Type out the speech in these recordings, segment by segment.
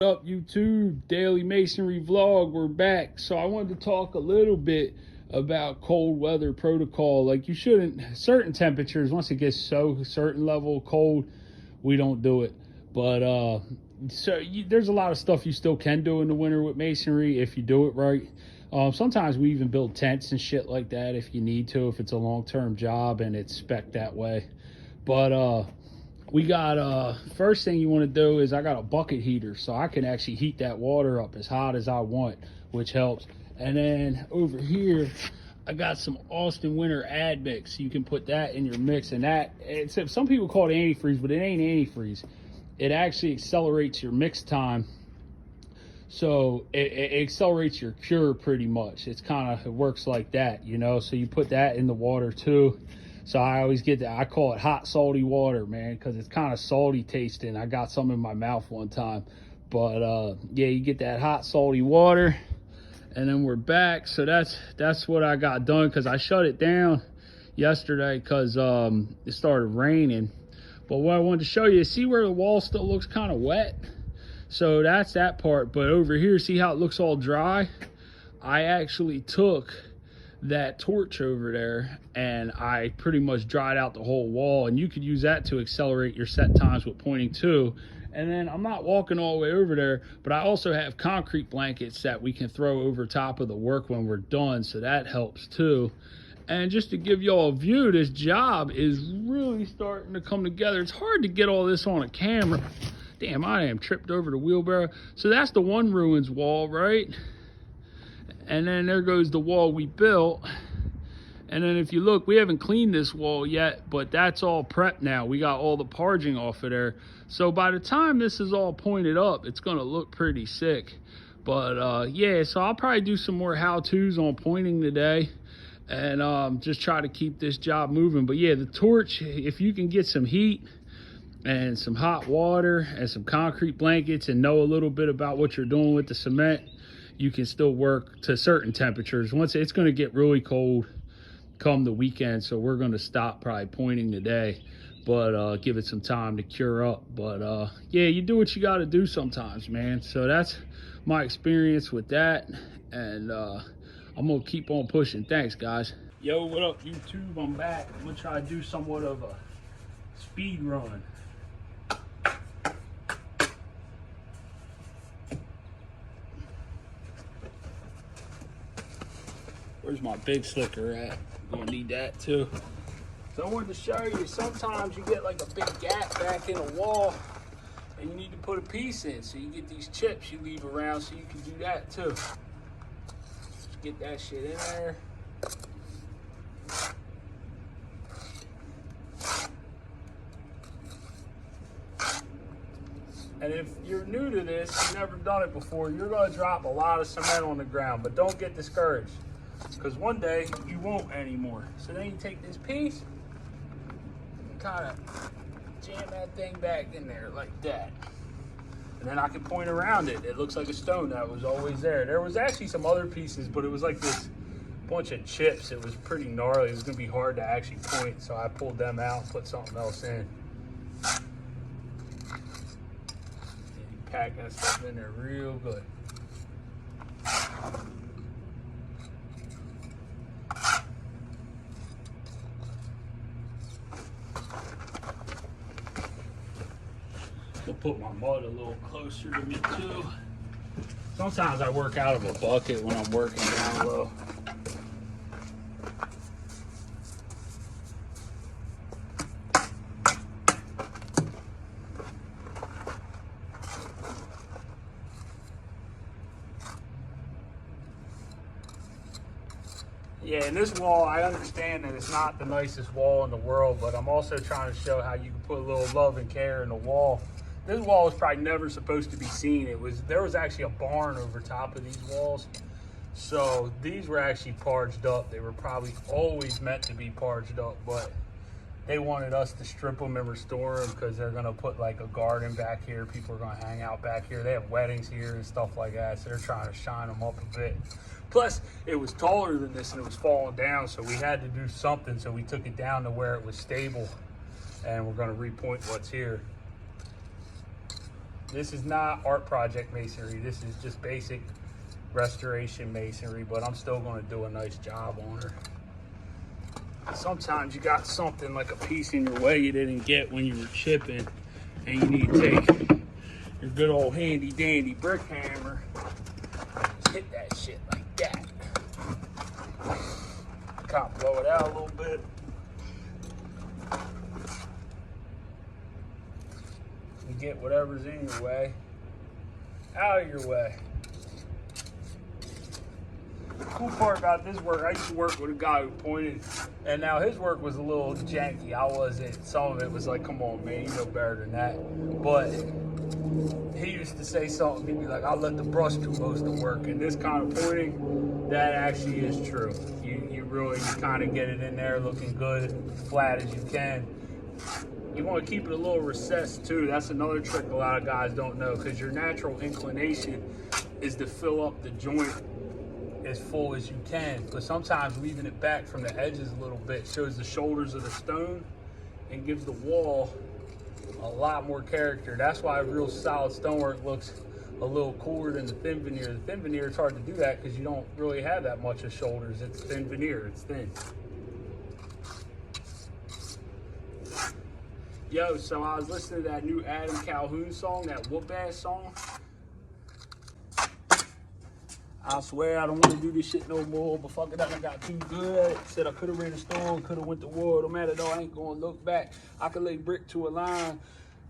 Up YouTube daily masonry vlog, we're back. So I wanted to talk a little bit about cold weather protocol. Like, you shouldn't, certain temperatures, once it gets so certain level cold, we don't do it. But there's a lot of stuff you still can do in the winter with masonry if you do it right. Sometimes we even build tents and shit like that if you need to, if it's a long-term job and it's spec that way. But we got first thing you want to do is I got a bucket heater, so I can actually heat that water up as hot as I want, which helps. And then over here I got some Austin winter admix. You can put that in your mix, and that, except some people call it antifreeze, but it ain't antifreeze. It actually accelerates your mix time, so it accelerates your cure pretty much. It's kind of, it works like that, you know. So you put that in the water too. So I always get that. I call it hot salty water, man, because it's kind of salty tasting. I got some in my mouth one time. But yeah, you get that hot salty water, and then we're back. So that's what I got done, because I shut it down yesterday because it started raining. But what I wanted to show you, see where the wall still looks kind of wet? So that's that part. But over here, see how it looks all dry? I actually took that torch over there and I pretty much dried out the whole wall, and you could use that to accelerate your set times with pointing too. And then I'm not walking all the way over there, but I also have concrete blankets that we can throw over top of the work when we're done, so that helps too. And just to give y'all a view, this job is really starting to come together. It's hard to get all this on a camera. Damn, I am tripped over the wheelbarrow. So that's the one ruins wall, right? And then there goes the wall we built. And then if you look, we haven't cleaned this wall yet, but that's all prepped now. We got all the parging off of there. So by the time this is all pointed up, it's gonna look pretty sick. But yeah, so I'll probably do some more how-tos on pointing today, and just try to keep this job moving. But yeah, the torch, if you can get some heat and some hot water and some concrete blankets and know a little bit about what you're doing with the cement, you can still work to certain temperatures. Once it's going to get really cold come the weekend, so we're going to stop probably pointing today, but give it some time to cure up. But yeah, you do what you got to do sometimes, man. So that's my experience with that, and I'm gonna keep on pushing. Thanks, guys. Yo, what up, YouTube? I'm back. I'm gonna try to do somewhat of a speed run. Where's my big slicker at? I'm gonna need that too. So I wanted to show you, sometimes you get like a big gap back in a wall and you need to put a piece in. So you get these chips you leave around, so you can do that too. Just get that shit in there. And if you're new to this, you've never done it before, you're gonna drop a lot of cement on the ground, but don't get discouraged, because one day you won't anymore. So then you take this piece and kind of jam that thing back in there like that. And then I can point around it. It looks like a stone that was always there. There was actually some other pieces, but it was like this bunch of chips. It was pretty gnarly. It was gonna be hard to actually point, so I pulled them out and put something else in. Pack that stuff in there real good. I'll put my mud a little closer to me too. Sometimes I work out of a bucket when I'm working down low. Yeah, and this wall, I understand that it's not the nicest wall in the world, but I'm also trying to show how you can put a little love and care in the wall. This wall was probably never supposed to be seen. There was actually a barn over top of these walls. So these were actually parged up. They were probably always meant to be parged up, but they wanted us to strip them and restore them because they're gonna put like a garden back here. People are gonna hang out back here. They have weddings here and stuff like that. So they're trying to shine them up a bit. Plus, it was taller than this and it was falling down, so we had to do something. So we took it down to where it was stable, and we're gonna repoint what's here. This is not art project masonry. This is just basic restoration masonry, but I'm still gonna do a nice job on her. Sometimes you got something like a piece in your way you didn't get when you were chipping, and you need to take your good old handy dandy brick hammer, just hit that shit like that. Kind of blow it out a little bit. And get whatever's in your way out of your way. The cool part about this work, I used to work with a guy who pointed, and now his work was a little janky. I wasn't. Some of it was like, come on, man, you know better than that. But he used to say something, he'd be like, I'll let the brush do most of the work. And this kind of pointing, that actually is true. You really kind of get it in there looking good, flat as you can. You want to keep it a little recessed too. That's another trick a lot of guys don't know, because your natural inclination is to fill up the joint as full as you can, but sometimes leaving it back from the edges a little bit shows the shoulders of the stone and gives the wall a lot more character. That's why real solid stonework looks a little cooler than the thin veneer. The thin veneer, it's hard to do that because you don't really have that much of shoulders. It's thin veneer, it's thin. Yo, so I was listening to that new Adam Calhoun song, that whoop-ass song. I swear I don't want to do this shit no more, but fuck it up, I got too good. Said I could have ran a store, could have went to war. No matter though, I ain't gonna look back. I could lay brick to a line,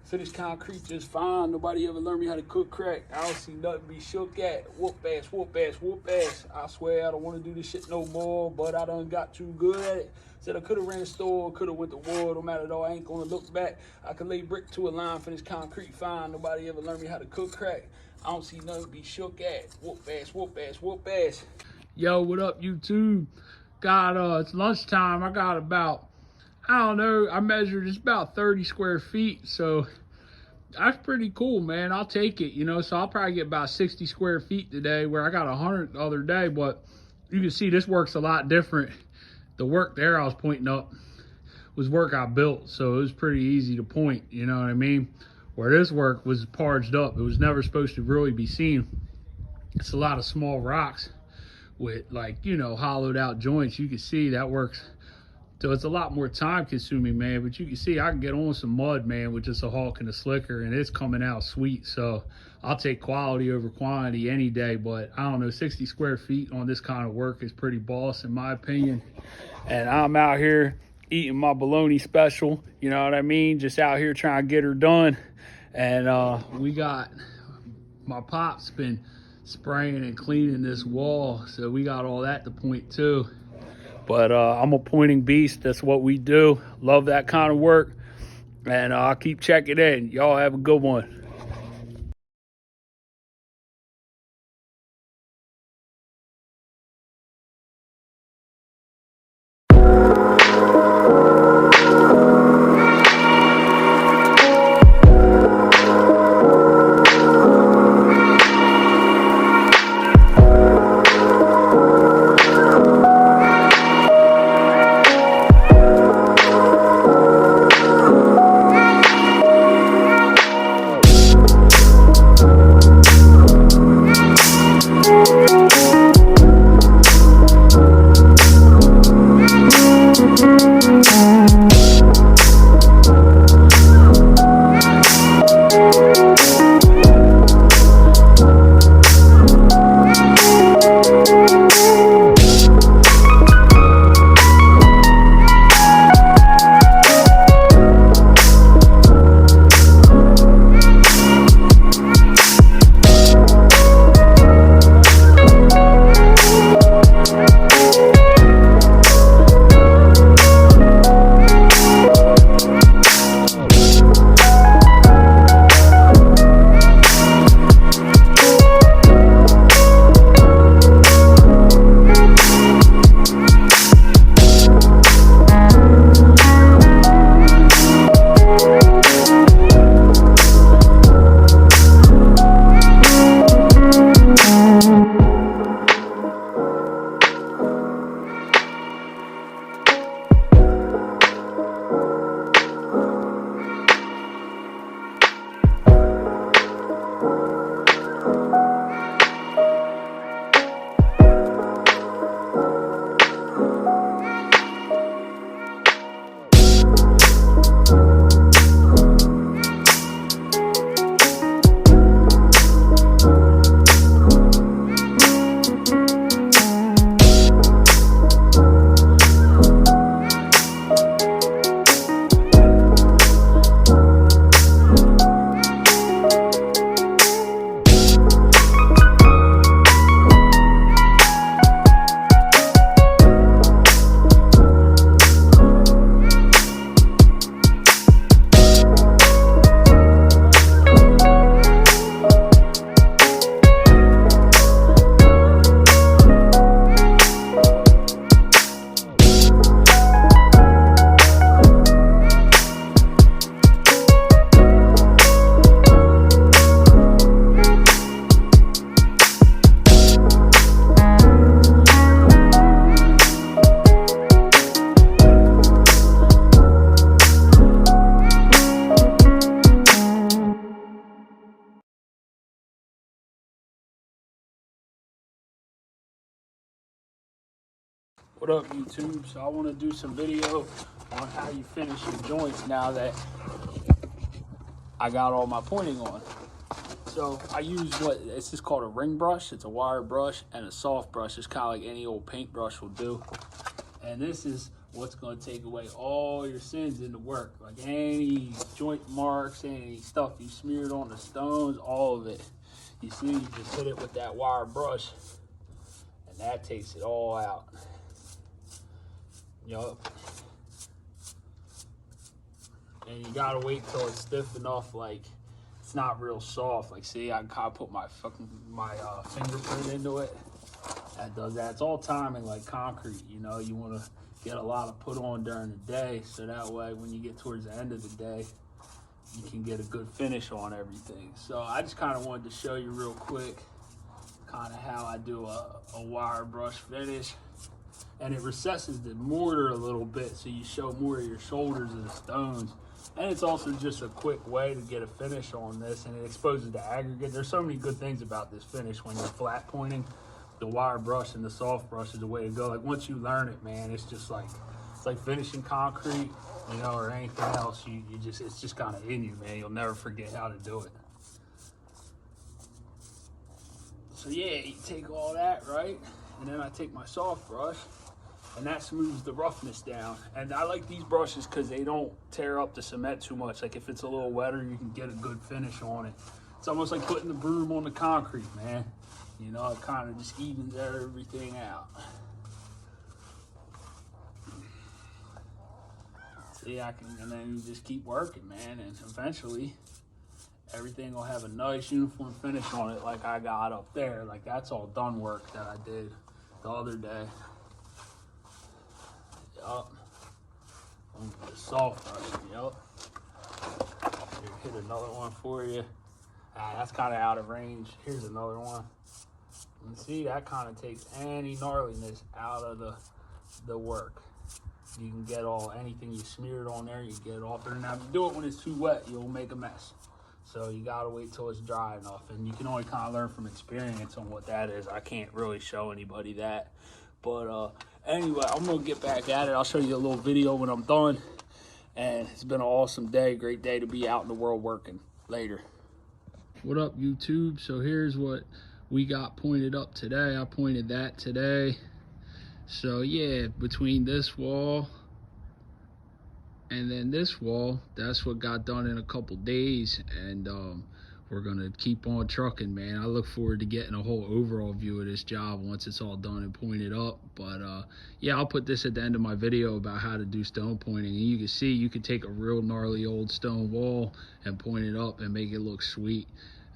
finish concrete just fine. Nobody ever learned me how to cook crack. I don't see nothing be shook at. Whoop ass, whoop ass, whoop ass. I swear I don't want to do this shit no more, but I done got too good at it. Said I could have ran a store, could have went to war. No matter though, I ain't gonna look back. I could lay brick to a line, finish concrete fine. Nobody ever learned me how to cook crack. I don't see nothing be shook at. Whoop ass, whoop ass, whoop ass. Yo, what up, YouTube? It's lunchtime. I got about, I don't know, I measured it's about 30 square feet. So that's pretty cool, man. I'll take it, you know. So I'll probably get about 60 square feet today, where I got 100 the other day. But you can see this work's a lot different. The work there I was pointing up was work I built, so it was pretty easy to point, you know what I mean? Where this work was parged up, it was never supposed to really be seen. It's a lot of small rocks with, like, you know, hollowed out joints. You can see that works. So it's a lot more time consuming, man, but you can see I can get on some mud, man, with just a Hawk and a slicker, and it's coming out sweet. So I'll take quality over quantity any day, but I don't know, 60 square feet on this kind of work is pretty boss in my opinion. And I'm out here eating my bologna special, you know what I mean? Just out here trying to get her done. And we got, my pop's been spraying and cleaning this wall, so we got all that to point to. But I'm a pointing beast. That's what we do. Love that kind of work. And I'll keep checking in. Y'all have a good one. What up, YouTube? So I want to do some video on how you finish your joints now that I got all my pointing on. So I use this is called a ring brush. It's a wire brush and a soft brush. It's kind of like any old paintbrush will do. And this is what's going to take away all your sins in the work, like any joint marks, any stuff you smeared on the stones, all of it. You see, you just hit it with that wire brush, and that takes it all out. Yup. And you gotta wait till it's stiff enough, like it's not real soft. Like, see, I kind of put my fingerprint into it. That does that. It's all timing, like concrete. You know, you want to get a lot of put on during the day, so that way when you get towards the end of the day, you can get a good finish on everything. So I just kind of wanted to show you real quick kind of how I do a wire brush finish. And it recesses the mortar a little bit, so you show more of your shoulders of the stones. And it's also just a quick way to get a finish on this, and it exposes the aggregate. There's so many good things about this finish when you're flat pointing. The wire brush and the soft brush is the way to go. Like, once you learn it, man, it's just like, it's like finishing concrete, you know, or anything else. It's just kind of in you, man. You'll never forget how to do it. So yeah, you take all that, right? And then I take my soft brush, and that smooths the roughness down. And I like these brushes because they don't tear up the cement too much. Like, if it's a little wetter, you can get a good finish on it. It's almost like putting the broom on the concrete, man. You know, it kind of just evens everything out. See, and then you just keep working, man, and eventually everything will have a nice uniform finish on it, like I got up there. Like, that's all done work that I did the other day. Yup. The soft brush, yup. Here, hit another one for you. That's kind of out of range. Here's another one. And see, that kind of takes any gnarliness out of the work. You can get anything you smeared on there, you get it off there. Now, if you do it when it's too wet, you'll make a mess. So you gotta wait till it's dry enough, and you can only kind of learn from experience on what that is. I can't really show anybody that. But anyway, I'm gonna get back at it. I'll show you a little video when I'm done. And it's been an awesome day, great day to be out in the world working. Later. What up, YouTube? So here's what we got pointed up today. I pointed that today. So yeah, between this wall and then this wall, that's what got done in a couple days. And we're gonna keep on trucking, man. I look forward to getting a whole overall view of this job once it's all done and pointed up. But yeah, I'll put this at the end of my video about how to do stone pointing. And you can see, you can take a real gnarly old stone wall and point it up and make it look sweet.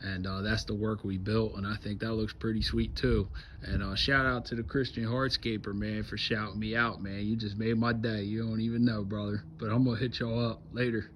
And that's the work we built, and I think that looks pretty sweet too. And shout out to the Christian Hardscaper, man, for shouting me out, man. You just made my day. You don't even know, brother. But I'm gonna hit y'all up later.